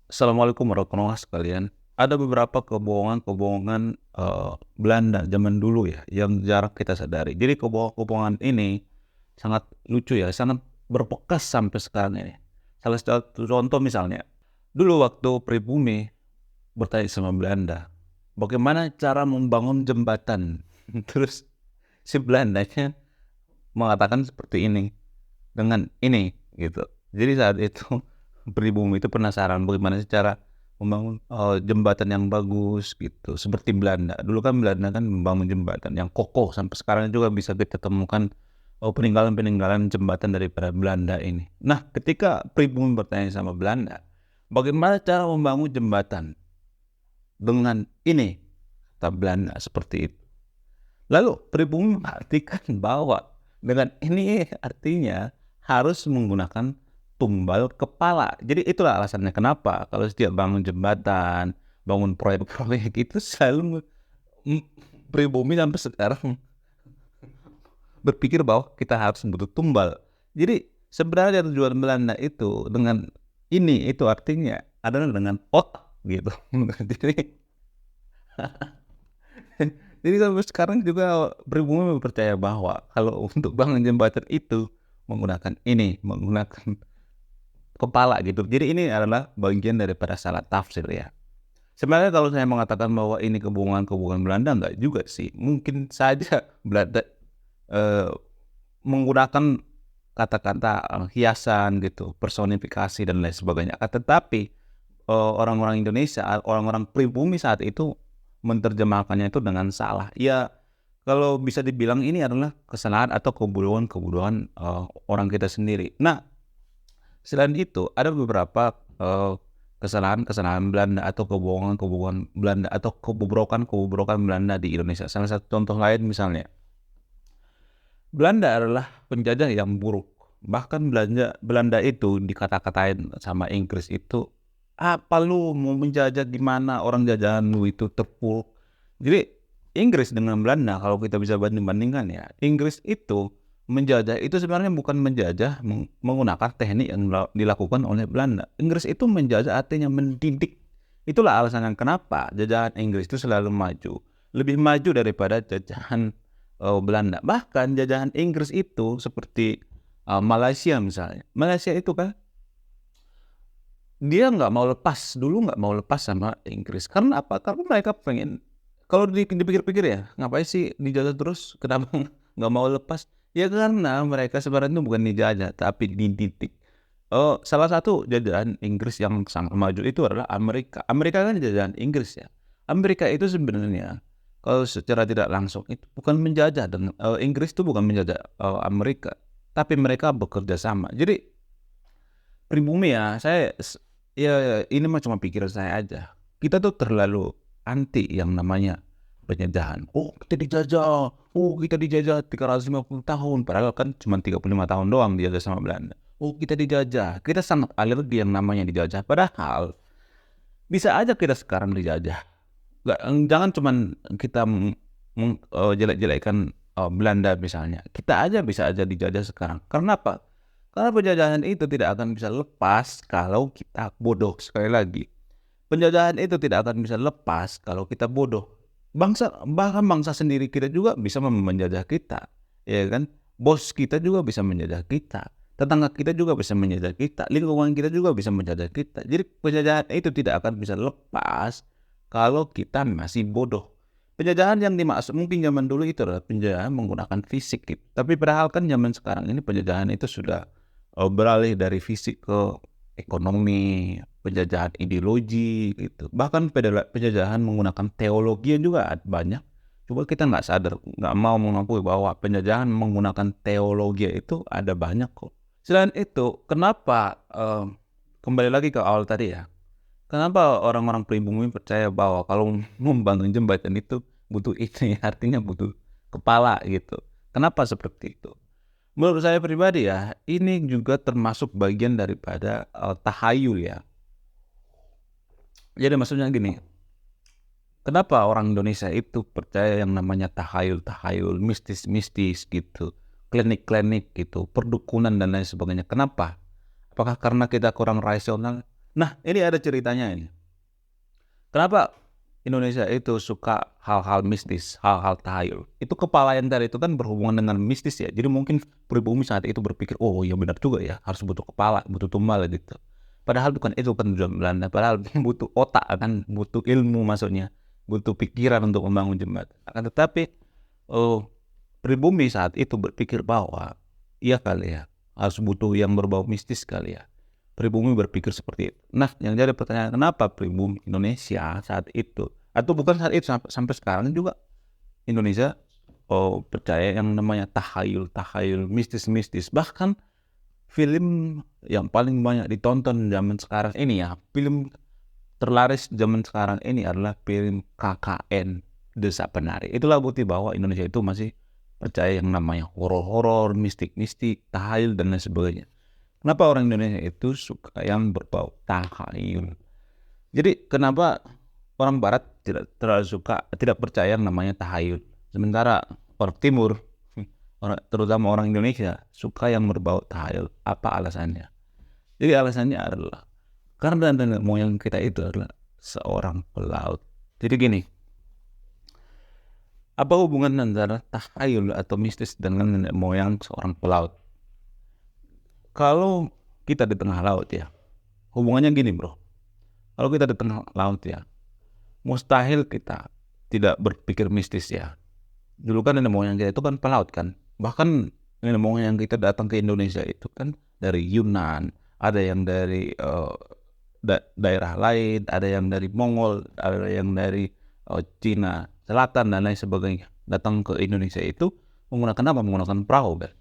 Assalamualaikum warahmatullahi wabarakatuh sekalian. Ada beberapa kebohongan-kebohongan, Belanda zaman dulu ya, yang jarang kita sadari. Jadi kebohongan-kebohongan ini sangat lucu ya, sangat berbekas sampai sekarang ini. Salah satu contoh misalnya, dulu waktu pribumi bertanya sama Belanda, "Bagaimana cara membangun jembatan?" Terus si Belandanya mengatakan seperti ini, dengan ini, gitu. Jadi saat itu pribumi itu penasaran bagaimana sih cara membangun, jembatan yang bagus gitu, seperti Belanda. Dulu kan Belanda kan membangun jembatan yang kokoh, sampai sekarang juga bisa kita temukan, peninggalan-peninggalan jembatan daripada Belanda ini. Nah, ketika pribumi bertanya sama Belanda, "Bagaimana cara membangun jembatan?" "Dengan ini," kata Belanda seperti itu. Lalu pribumi mengartikan bahwa dengan ini artinya harus menggunakan tumbal kepala. Jadi itulah alasannya kenapa kalau setiap bangun jembatan, bangun proyek-proyek itu selalu m pribumi sampai sekarang berpikir bahwa kita harus butuh tumbal. Jadi sebenarnya tujuan Belanda itu dengan ini itu artinya adalah dengan otak gitu. Jadi Jadi sampai sekarang juga pribumi percaya bahwa kalau untuk bangun jembatan itu menggunakan ini, menggunakan kepala gitu. Jadi ini adalah bagian daripada salah tafsir ya. Sebenarnya kalau saya mengatakan bahwa ini kebohongan-kebohongan Belanda, enggak juga sih. Mungkin saja Belanda, eee, menggunakan kata-kata, hiasan gitu, personifikasi dan lain sebagainya. Tetapi, orang-orang Indonesia, orang-orang pribumi saat itu menerjemahkannya itu dengan salah. Ya, kalau bisa dibilang ini adalah kesalahan atau kebodohan-kebodohan, orang kita sendiri. Nah, selain itu ada beberapa, kesalahan-kesalahan Belanda atau kebohongan-kebohongan Belanda atau kebobrokan-kebobrokan Belanda di Indonesia. Salah satu contoh lain misalnya, Belanda adalah penjajah yang buruk. Bahkan Belanda itu dikata-katain sama Inggris itu, "Apa lu mau menjajah di mana orang jajahan lu itu terpuruk." Jadi Inggris dengan Belanda kalau kita bisa banding-bandingkan ya, Inggris itu menjajah itu sebenarnya bukan menjajah menggunakan teknik yang dilakukan oleh Belanda. Inggris itu menjajah artinya mendidik. Itulah alasannya kenapa jajahan Inggris itu selalu maju, lebih maju daripada jajahan Belanda. Bahkan jajahan Inggris itu seperti, Malaysia misalnya. Malaysia itu kan dia nggak mau lepas sama Inggris. Karena apa? Karena mereka pengen kalau dipikir-pikir ya, ngapain sih dijajah terus? Kenapa nggak mau lepas? Ya karena mereka sebenarnya itu bukan dijajah, tapi dididik. Salah satu jajahan Inggris yang sangat maju itu adalah Amerika. Amerika kan jajahan Inggris ya. Amerika itu sebenarnya kalau secara tidak langsung itu bukan menjajah dan, Inggris itu bukan menjajah, Amerika, tapi mereka bekerja sama. Jadi pribumi ya, ya ini mah cuma pikiran saya aja. Kita tuh terlalu anti yang namanya penjajahan. "Oh kita dijajah, oh kita dijajah 350 tahun." Padahal kan cuma 35 tahun doang dijajah sama Belanda. "Oh kita dijajah." Kita sangat alergi yang namanya dijajah. Padahal bisa aja kita sekarang dijajah. Jangan cuman kita jelek-jelekkan, Belanda misalnya. Kita aja bisa aja dijajah sekarang. Karena apa? Karena penjajahan itu tidak akan bisa lepas kalau kita bodoh. Sekali lagi, penjajahan itu tidak akan bisa lepas kalau kita bodoh. Bahkan bangsa sendiri kita juga bisa menjajah kita, ya kan? Bos kita juga bisa menjajah kita, tetangga kita juga bisa menjajah kita, lingkungan kita juga bisa menjajah kita. Jadi penjajahan itu tidak akan bisa lepas kalau kita masih bodoh. Penjajahan yang dimaksud mungkin zaman dulu itu adalah penjajahan menggunakan fisik gitu. Tapi padahal kan zaman sekarang ini penjajahan itu sudah, beralih dari fisik ke ekonomi, penjajahan ideologi gitu. Bahkan penjajahan menggunakan teologi juga banyak. Coba kita nggak sadar, nggak mau mengakui bahwa penjajahan menggunakan teologi itu ada banyak kok. Selain itu, kenapa, kembali lagi ke awal tadi ya, kenapa orang-orang pribumi percaya bahwa kalau membangun jembatan itu butuh ini, artinya butuh kepala gitu. Kenapa seperti itu? Menurut saya pribadi ya, ini juga termasuk bagian daripada, tahayul ya. Jadi maksudnya gini, kenapa orang Indonesia itu percaya yang namanya tahayul-tahayul, mistis-mistis gitu, klinik-klinik gitu, perdukunan dan lain sebagainya. Kenapa? Apakah karena kita kurang rasional? Nah, ini ada ceritanya ini. Kenapa Indonesia itu suka hal-hal mistis, hal-hal tahayul? Itu kepala yang tadi itu kan berhubungan dengan mistis ya. Jadi mungkin pribumi saat itu berpikir, oh iya benar juga ya, harus butuh kepala, butuh tumbal gitu. Padahal bukan itu kan tujuan Belanda. Padahal butuh otak kan, butuh ilmu maksudnya, butuh pikiran untuk membangun jembatan. Akan tetapi, oh, pribumi saat itu berpikir bahwa iya kali ya, harus butuh yang berbau mistis kali ya. Pribumi berpikir seperti itu. Nah, yang jadi pertanyaan, kenapa pribumi Indonesia saat itu, atau bukan saat itu, sampai sekarang juga Indonesia percaya yang namanya tahayul, mistis-mistis. Bahkan film yang paling banyak ditonton zaman sekarang ini ya, film terlaris zaman sekarang ini adalah film KKN Desa Penari. Itulah bukti bahwa Indonesia itu masih percaya yang namanya horor-horor, mistik-mistik, tahayul dan lain sebagainya. Kenapa orang Indonesia itu suka yang berbau tahayul? Jadi kenapa orang Barat tidak terlalu suka, tidak percaya yang namanya tahayul? Sementara orang Timur, terutama orang Indonesia, suka yang berbau tahayul. Apa alasannya? Jadi alasannya adalah karena nenek moyang kita itu adalah seorang pelaut. Jadi gini, apa hubungan antara tahayul atau mistis dengan nenek moyang seorang pelaut? Kalau kita di tengah laut ya, hubungannya gini bro. Kalau kita di tengah laut ya, mustahil kita tidak berpikir mistis ya. Dulu kan nenek moyang kita itu kan pelaut kan. Bahkan nenek moyang kita datang ke Indonesia itu kan dari Yunan, ada yang dari daerah lain, ada yang dari Mongol, ada yang dari Cina Selatan dan lain sebagainya. Datang ke Indonesia itu menggunakan apa? Menggunakan perahu kan.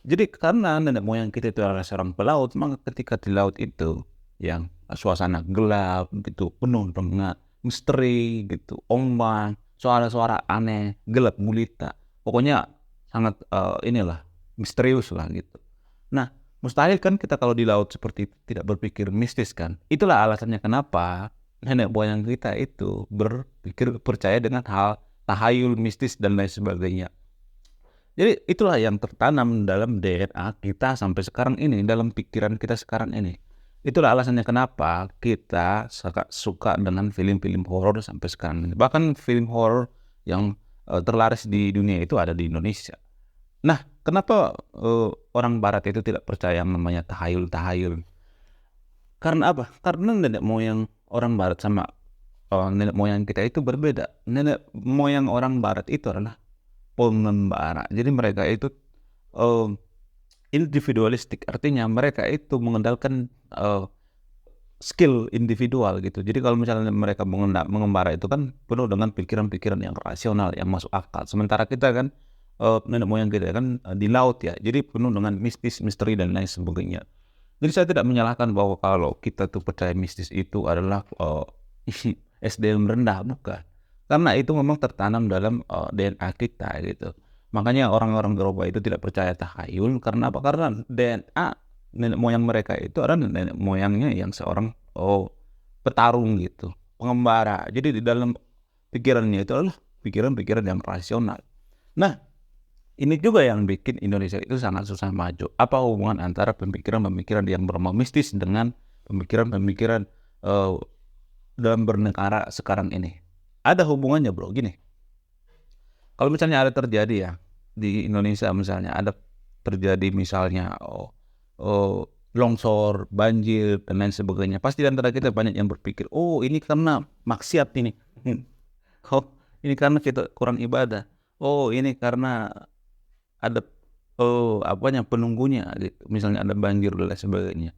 Jadi karena nenek moyang kita itu adalah seorang pelaut, maka ketika di laut itu yang suasana gelap gitu, penuh dengan misteri gitu, ombak, suara-suara aneh, gelap gulita, pokoknya sangat inilah misterius lah gitu. Nah, mustahil kan kita kalau di laut seperti itu tidak berpikir mistis kan. Itulah alasannya kenapa nenek moyang kita itu berpikir percaya dengan hal tahayul, mistis dan lain sebagainya. Jadi itulah yang tertanam dalam DNA kita sampai sekarang ini, dalam pikiran kita sekarang ini. Itulah alasannya kenapa kita suka dengan film-film horor sampai sekarang ini. Bahkan film horor yang terlaris di dunia itu ada di Indonesia. Nah, kenapa orang Barat itu tidak percaya yang namanya tahayul-tahayul? Karena apa? Karena nenek moyang orang Barat sama nenek moyang kita itu berbeda. Nenek moyang orang Barat itu adalah pengembara. Jadi mereka itu individualistik, artinya mereka itu mengandalkan skill individual gitu. Jadi kalau misalnya mereka mengembara itu kan penuh dengan pikiran-pikiran yang rasional, yang masuk akal. Sementara kita kan nenek moyang kita kan di laut ya, jadi penuh dengan mistis, misteri dan lain sebagainya. Jadi saya tidak menyalahkan bahwa kalau kita tuh percaya mistis itu adalah SDM rendah, bukan. Karena itu memang tertanam dalam DNA kita gitu. Makanya orang-orang Eropa itu tidak percaya tahayul. Karena apa? Karena DNA nenek moyang mereka itu adalah nenek moyangnya yang seorang petarung gitu, pengembara. Jadi di dalam pikirannya itu adalah pikiran-pikiran yang rasional. Nah, ini juga yang bikin Indonesia itu sangat susah maju. Apa hubungan antara pemikiran-pemikiran yang berbau mistis dengan pemikiran-pemikiran dalam bernegara sekarang ini? Ada hubungannya bro, gini. Kalau misalnya ada terjadi ya di Indonesia, misalnya ada terjadi misalnya longsor, banjir dan lain sebagainya, pasti di antara kita banyak yang berpikir, oh ini karena maksiat ini, oh ini karena kita kurang ibadah, oh ini karena ada penunggunya, misalnya ada banjir dan lain sebagainya.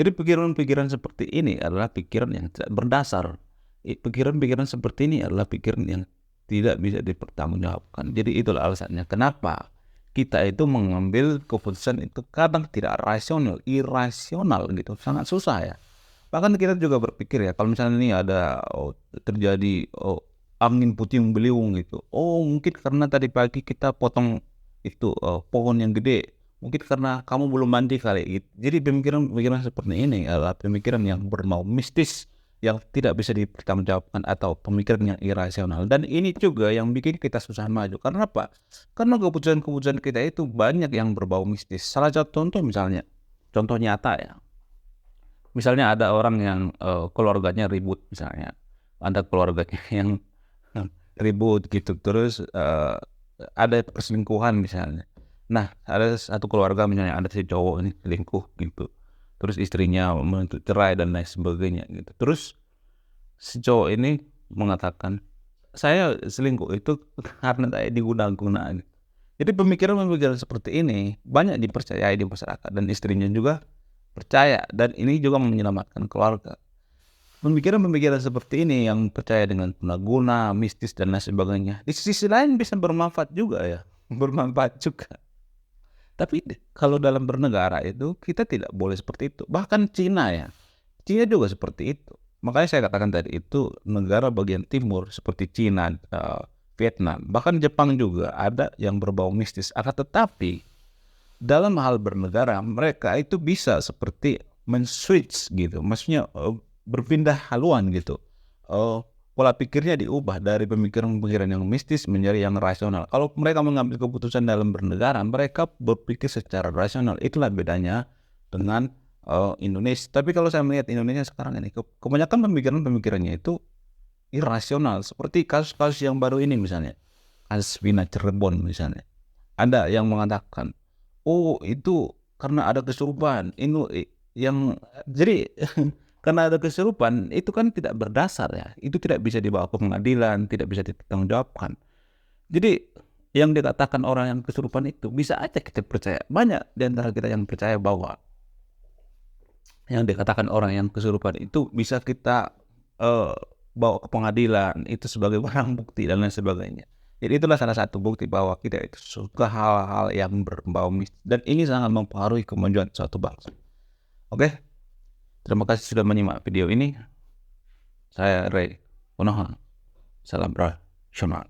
Jadi pikiran-pikiran seperti ini adalah pikiran yang tidak berdasar. Pikiran-pikiran seperti ini adalah pikiran yang tidak bisa dipertanggungjawabkan. Jadi itulah alasannya kenapa kita itu mengambil keputusan itu kadang tidak rasional, irasional gitu, sangat susah ya. Bahkan kita juga berpikir ya, kalau misalnya ini ada terjadi angin puting beliung gitu, mungkin karena tadi pagi kita potong itu pohon yang gede, mungkin karena kamu belum mandi kali gitu. Jadi pemikiran seperti ini adalah pemikiran yang berbau mistis, yang tidak bisa dipertanggungjawabkan, atau pemikiran yang irasional. Dan ini juga yang bikin kita susah maju. Karena apa? Karena keputusan-keputusan kita itu banyak yang berbau mistis. Salah satu contoh misalnya, contoh nyata ya, Misalnya ada orang yang keluarganya ribut misalnya, ada keluarganya yang ribut gitu, terus ada perselingkuhan misalnya. Nah, ada satu keluarga misalnya ada si cowok ini selingkuh gitu, terus istrinya menuntut cerai dan lain sebagainya gitu. Terus si cowok ini mengatakan, "Saya selingkuh itu karena saya diguna-guna." Jadi pemikiran-pemikiran seperti ini banyak dipercayai di masyarakat dan istrinya juga percaya dan ini juga menyelamatkan keluarga. Pemikiran-pemikiran seperti ini yang percaya dengan guna, mistis dan lain sebagainya, di sisi lain bisa bermanfaat juga ya, bermanfaat juga. Tapi kalau dalam bernegara itu kita tidak boleh seperti itu. Bahkan Cina ya, Cina juga seperti itu. Makanya saya katakan tadi itu negara bagian timur seperti Cina, Vietnam, bahkan Jepang juga ada yang berbau mistis. Akan tetapi dalam hal bernegara mereka itu bisa seperti men-switch gitu, maksudnya berpindah haluan gitu. Pola pikirnya diubah dari pemikiran-pemikiran yang mistis menjadi yang rasional. Kalau mereka mengambil keputusan dalam bernegara, mereka berpikir secara rasional. Itulah bedanya dengan Indonesia. Tapi kalau saya melihat Indonesia sekarang ini, kebanyakan pemikiran-pemikirannya itu irasional. Seperti kasus-kasus yang baru ini misalnya, kasus Vina Cirebon misalnya. Ada yang mengatakan, oh itu karena ada kesurupan. Ini yang jadi karena ada kesurupan itu kan tidak berdasar ya. Itu tidak bisa dibawa ke pengadilan, tidak bisa dipertanggungjawabkan. Jadi yang dikatakan orang yang kesurupan itu bisa aja kita percaya. Banyak di antara kita yang percaya bahwa yang dikatakan orang yang kesurupan itu bisa kita bawa ke pengadilan itu sebagai barang bukti dan lain sebagainya. Jadi itulah salah satu bukti bahwa kita itu suka hal-hal yang berbau mistis dan ini sangat mempengaruhi kemajuan suatu bangsa. Oke, terima kasih sudah menyimak video ini. Saya Ray Konoha. Salam rasional.